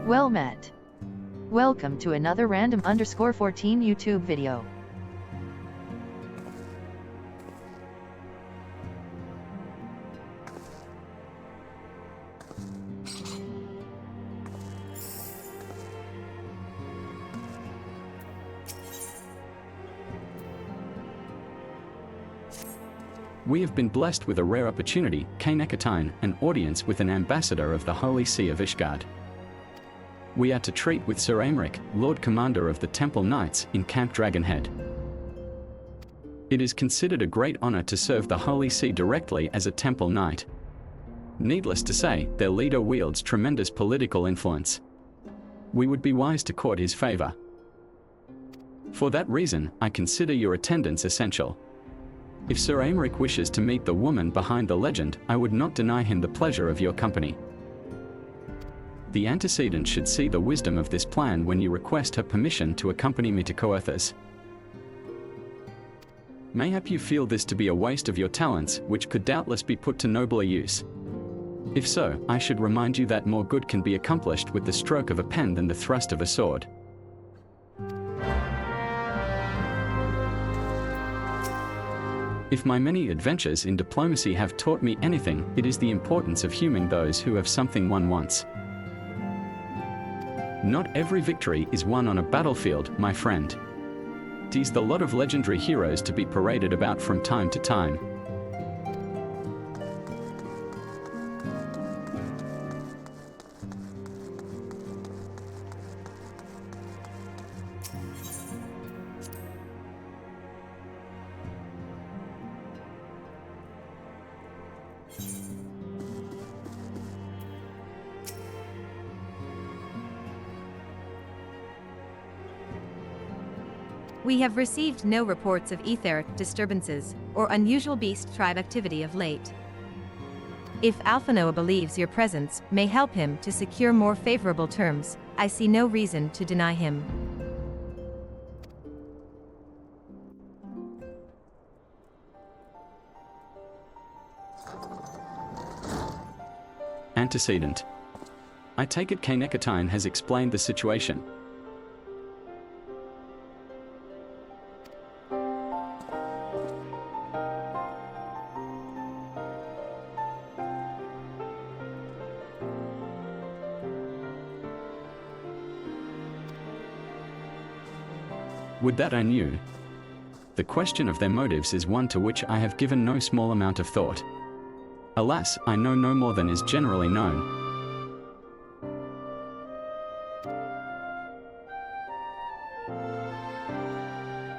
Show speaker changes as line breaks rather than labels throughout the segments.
Well met. Welcome to another random_14 YouTube video.
We have been blessed with a rare opportunity, Kainekatine, an audience with an ambassador of the Holy See of Ishgard. We are to treat with Sir Aymeric, Lord Commander of the Temple Knights, in Camp Dragonhead. It is considered a great honor to serve the Holy See directly as a Temple Knight. Needless to say, their leader wields tremendous political influence. We would be wise to court his favor. For that reason, I consider your attendance essential. If Sir Aymeric wishes to meet the woman behind the legend, I would not deny him the pleasure of your company. The antecedent should see the wisdom of this plan when you request her permission to accompany me to Coerthas. Mayhap you feel this to be a waste of your talents, which could doubtless be put to nobler use. If so, I should remind you that more good can be accomplished with the stroke of a pen than the thrust of a sword. If my many adventures in diplomacy have taught me anything, it is the importance of huming those who have something one wants. Not every victory is won on a battlefield, my friend. 'Tis the lot of legendary heroes to be paraded about from time to time.
We have received no reports of etheric disturbances or unusual beast tribe activity of late. If Alphinaud believes your presence may help him to secure more favorable terms, I see no reason to deny him.
Antecedent. I take it Kainekatine has explained the situation. Would that I knew. The question of their motives is one to which I have given no small amount of thought. Alas, I know no more than is generally known.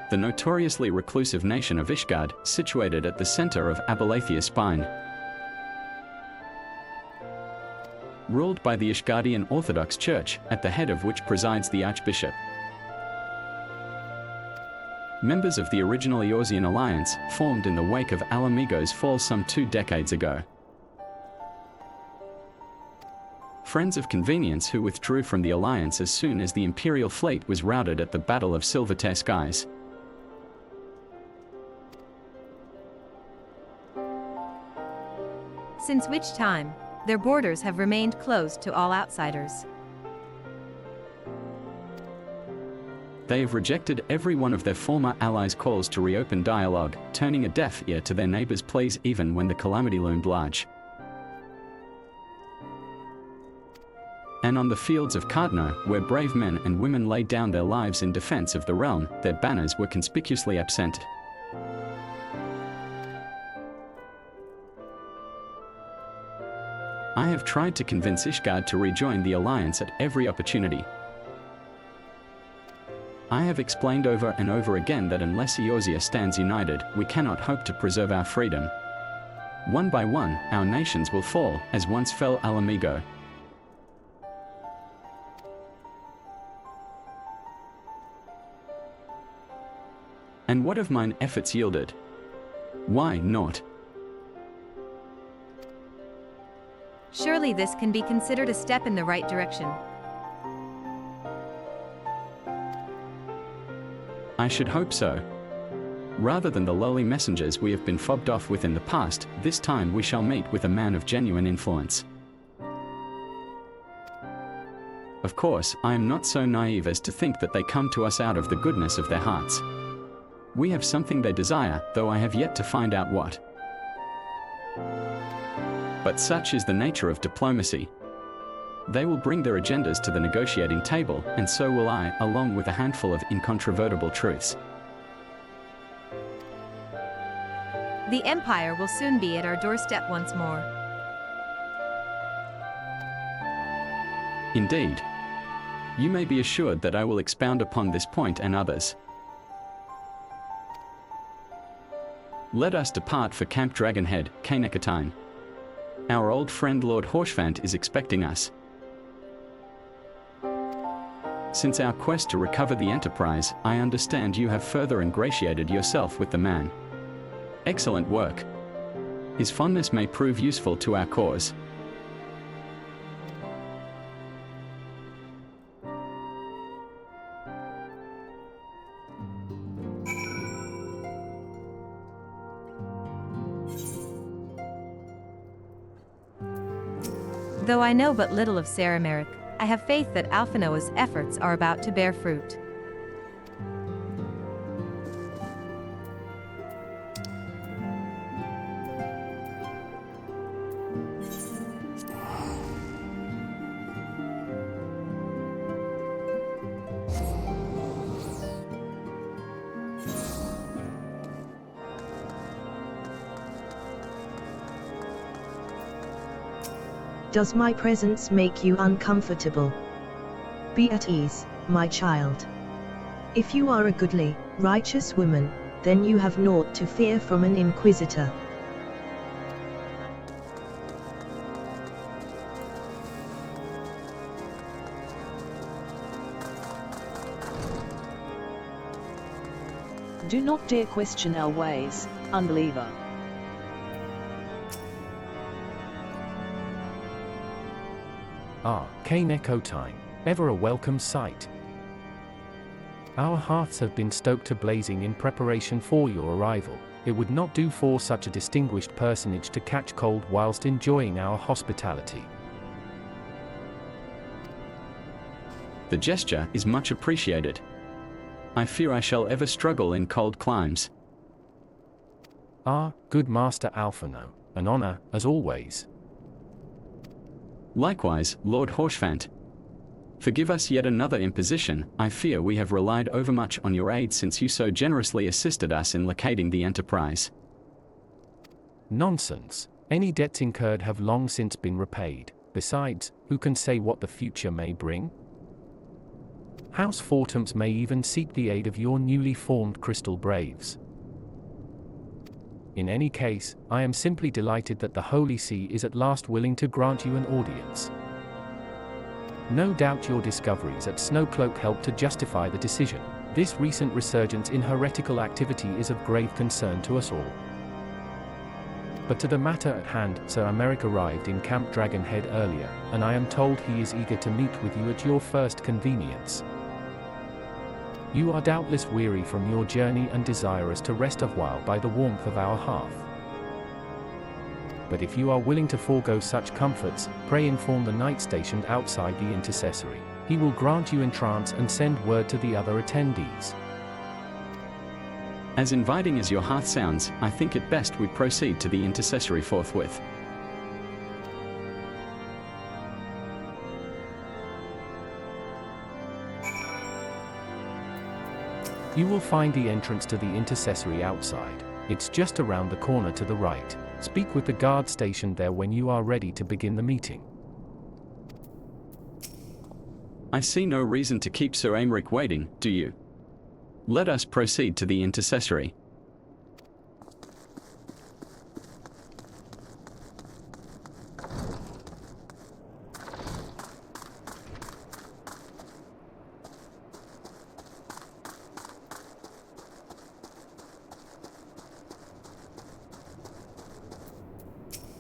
The notoriously reclusive nation of Ishgard, situated at the center of Abalathia Spine. Ruled by the Ishgardian Orthodox Church, at the head of which presides the Archbishop. Members of the original Eorzean alliance, formed in the wake of Alamigo's fall some 2 decades ago. Friends of convenience who withdrew from the alliance as soon as the Imperial fleet was routed at the Battle of Silvertear Skies.
Since which time, their borders have remained closed to all outsiders.
They have rejected every one of their former allies' calls to reopen dialogue, turning a deaf ear to their neighbors' pleas even when the calamity loomed large. And on the fields of Cardno, where brave men and women laid down their lives in defense of the realm, their banners were conspicuously absent. I have tried to convince Ishgard to rejoin the alliance at every opportunity. I have explained over and over again that unless Eorzea stands united, we cannot hope to preserve our freedom. One by one, our nations will fall, as once fell Alamigo. And what have mine efforts yielded? Why, naught.
Surely this can be considered a step in the right direction.
I should hope so. Rather than the lowly messengers we have been fobbed off with in the past, this time we shall meet with a man of genuine influence. Of course, I am not so naive as to think that they come to us out of the goodness of their hearts. We have something they desire, though I have yet to find out what. But such is the nature of diplomacy. They will bring their agendas to the negotiating table, and so will I, along with a handful of incontrovertible truths.
The Empire will soon be at our doorstep once more.
Indeed. You may be assured that I will expound upon this point and others. Let us depart for Camp Dragonhead, Kainekatine. Our old friend Lord Horshfant is expecting us. Since our quest to recover the Enterprise, I understand you have further ingratiated yourself with the man. Excellent work. His fondness may prove useful to our cause.
Though I know but little of Sarameric, I have faith that Alphinaud's efforts are about to bear fruit.
Does my presence make you uncomfortable? Be at ease, my child. If you are a goodly, righteous woman, then you have naught to fear from an inquisitor.
Do not dare question our ways, unbeliever.
Ah, Kainekatine, ever a welcome sight. Our hearths have been stoked to blazing in preparation for your arrival. It would not do for such a distinguished personage to catch cold whilst enjoying our hospitality.
The gesture is much appreciated. I fear I shall ever struggle in cold climes.
Ah, good Master Alphinaud, an honor, as always.
Likewise, Lord Horshfant. Forgive us yet another imposition. I fear we have relied overmuch on your aid since you so generously assisted us in locating the Enterprise.
Nonsense. Any debts incurred have long since been repaid. Besides, who can say what the future may bring? House Fortums may even seek the aid of your newly formed Crystal Braves. In any case, I am simply delighted that the Holy See is at last willing to grant you an audience. No doubt your discoveries at Snowcloak helped to justify the decision. This recent resurgence in heretical activity is of grave concern to us all. But to the matter at hand, Sir Americ arrived in Camp Dragonhead earlier, and I am told he is eager to meet with you at your first convenience. You are doubtless weary from your journey and desirous to rest a while by the warmth of our hearth. But if you are willing to forego such comforts, pray inform the knight stationed outside the intercessory. He will grant you entrance and send word to the other attendees.
As inviting as your hearth sounds, I think it best we proceed to the intercessory forthwith.
You will find the entrance to the intercessory outside. It's just around the corner to the right. Speak with the guard stationed there when you are ready to begin the meeting.
I see no reason to keep Sir Aymeric waiting, do you? Let us proceed to the intercessory.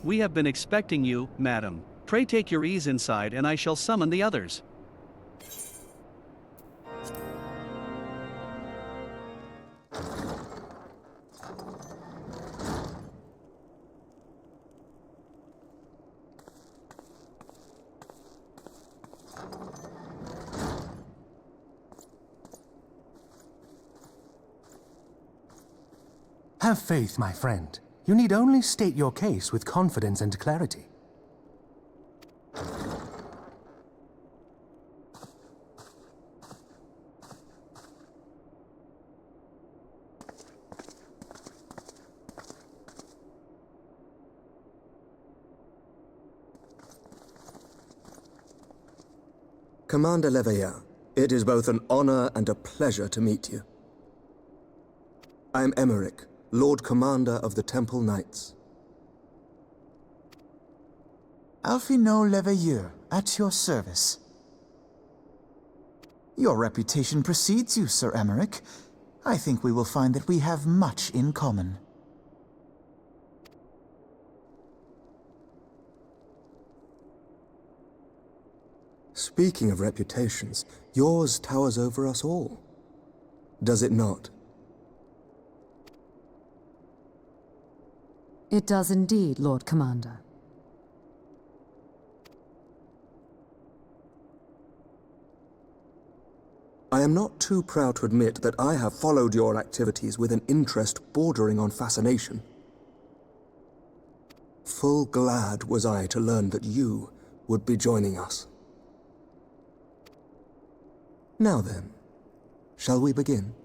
We have been expecting you, madam. Pray take your ease inside and I shall summon the others.
Have faith, my friend. You need only state your case with confidence and clarity.
Commander Leveilleur, it is both an honor and a pleasure to meet you. I am Emmerich, Lord Commander of the Temple Knights.
Alphinaud Leveilleur, at your service. Your reputation precedes you, Sir Emmerich. I think we will find that we have much in common.
Speaking of reputations, yours towers over us all. Does it not?
It does indeed, Lord Commander.
I am not too proud to admit that I have followed your activities with an interest bordering on fascination. Full glad was I to learn that you would be joining us. Now then, shall we begin?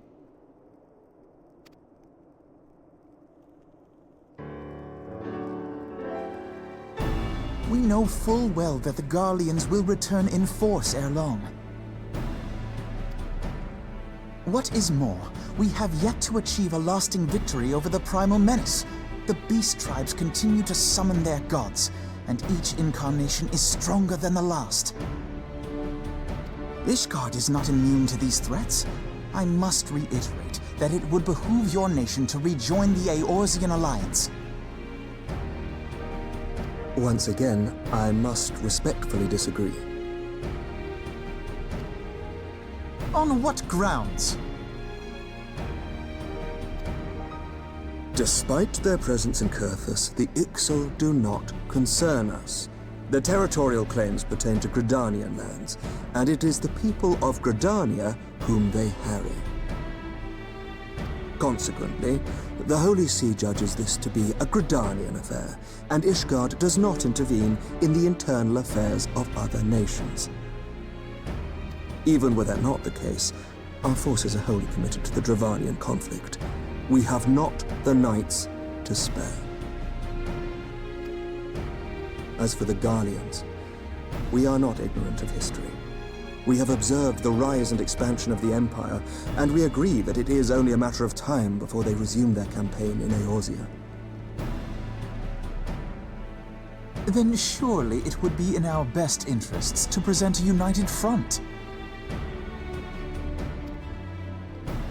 We know full well that the Garleans will return in force ere long. What is more, we have yet to achieve a lasting victory over the primal menace. The beast tribes continue to summon their gods, and each incarnation is stronger than the last. Ishgard is not immune to these threats. I must reiterate that it would behoove your nation to rejoin the Eorzean Alliance.
Once again, I must respectfully disagree.
On what grounds?
Despite their presence in Kurthus, the Ixal do not concern us. Their territorial claims pertain to Gridanian lands, and it is the people of Gridania whom they harry. Consequently, the Holy See judges this to be a Gridanian affair, and Ishgard does not intervene in the internal affairs of other nations. Even were that not the case, our forces are wholly committed to the Dravanian conflict. We have not the knights to spare. As for the Garleans, we are not ignorant of history. We have observed the rise and expansion of the Empire, and we agree that it is only a matter of time before they resume their campaign in Eorzea.
Then surely it would be in our best interests to present a united front.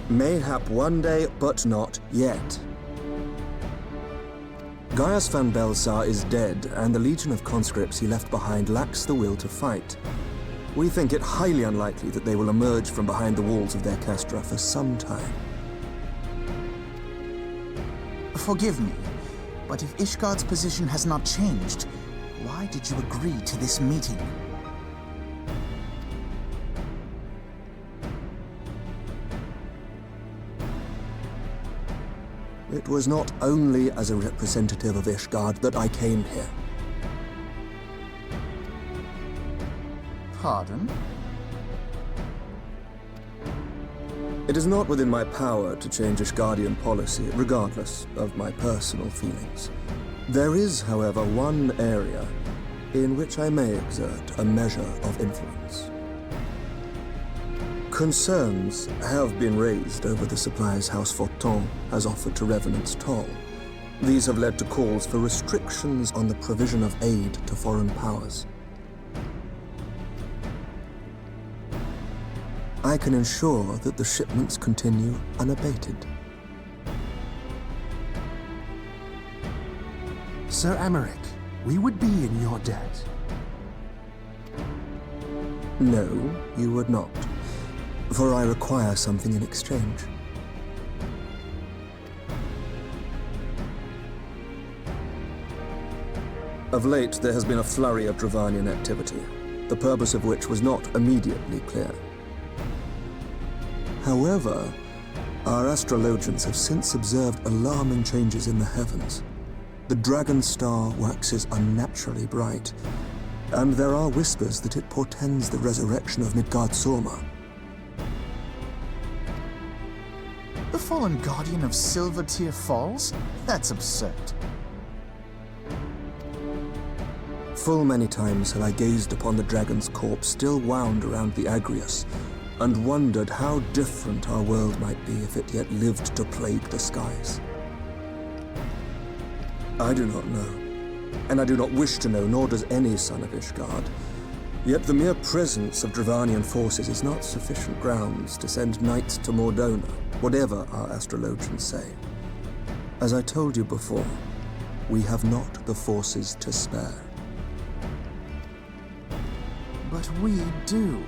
Mayhap one day, but not yet. Gaius van Belsar is dead, and the legion of conscripts he left behind lacks the will to fight. We think it highly unlikely that they will emerge from behind the walls of their castra for some time.
Forgive me, but if Ishgard's position has not changed, why did you agree to this meeting?
It was not only as a representative of Ishgard that I came here.
Pardon?
It is not within my power to change Ishgardian policy, regardless of my personal feelings. There is, however, one area in which I may exert a measure of influence. Concerns have been raised over the supplies House Forton has offered to Revenant's Toll. These have led to calls for restrictions on the provision of aid to foreign powers. I can ensure that the shipments continue unabated.
Sir Emmerich, we would be in your debt.
No, you would not. For I require something in exchange. Of late, there has been a flurry of Dravanian activity, the purpose of which was not immediately clear. However, Our astrologians have since observed alarming changes in the heavens. The dragon star waxes unnaturally bright, and there are whispers that it portends the resurrection of Midgard-Sorma.
The fallen guardian of Silvertear Falls? That's absurd.
Full many times have I gazed upon the dragon's corpse still wound around the Agrius, and wondered how different our world might be if it yet lived to plague the skies. I do not know, and I do not wish to know, nor does any son of Ishgard. Yet the mere presence of Dravanian forces is not sufficient grounds to send knights to Mordona, whatever our astrologians say. As I told you before, we have not the forces to spare.
But we do.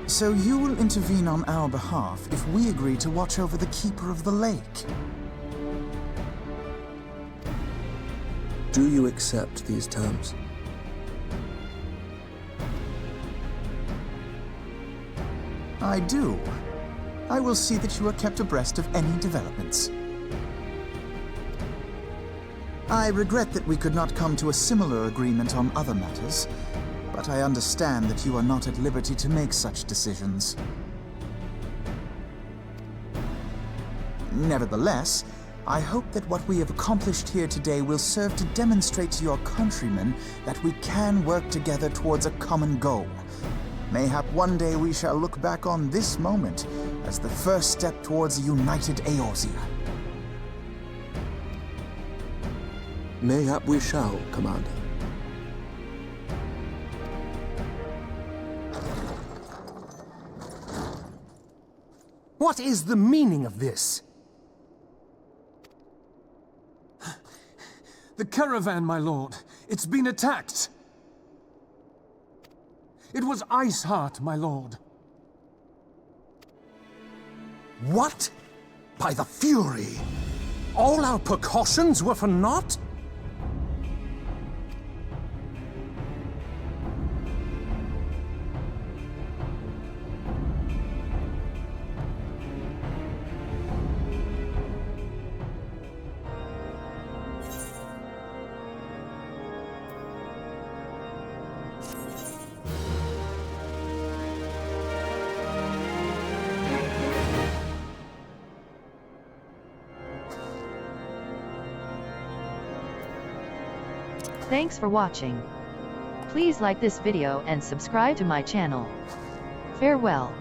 So you will intervene on our behalf if we agree to watch over the Keeper of the Lake.
Do you accept these terms?
I do. I will see that you are kept abreast of any developments. I regret that we could not come to a similar agreement on other matters, but I understand that you are not at liberty to make such decisions. Nevertheless, I hope that what we have accomplished here today will serve to demonstrate to your countrymen that we can work together towards a common goal. Mayhap one day we shall look back on this moment as the first step towards a united Eorzea.
Mayhap we shall, Commander.
What is the meaning of this? The caravan, my lord. It's been attacked. It was Iceheart, my lord. What? By the Fury! All our precautions were for naught?
Thanks for watching. Please like this video and subscribe to my channel. Farewell.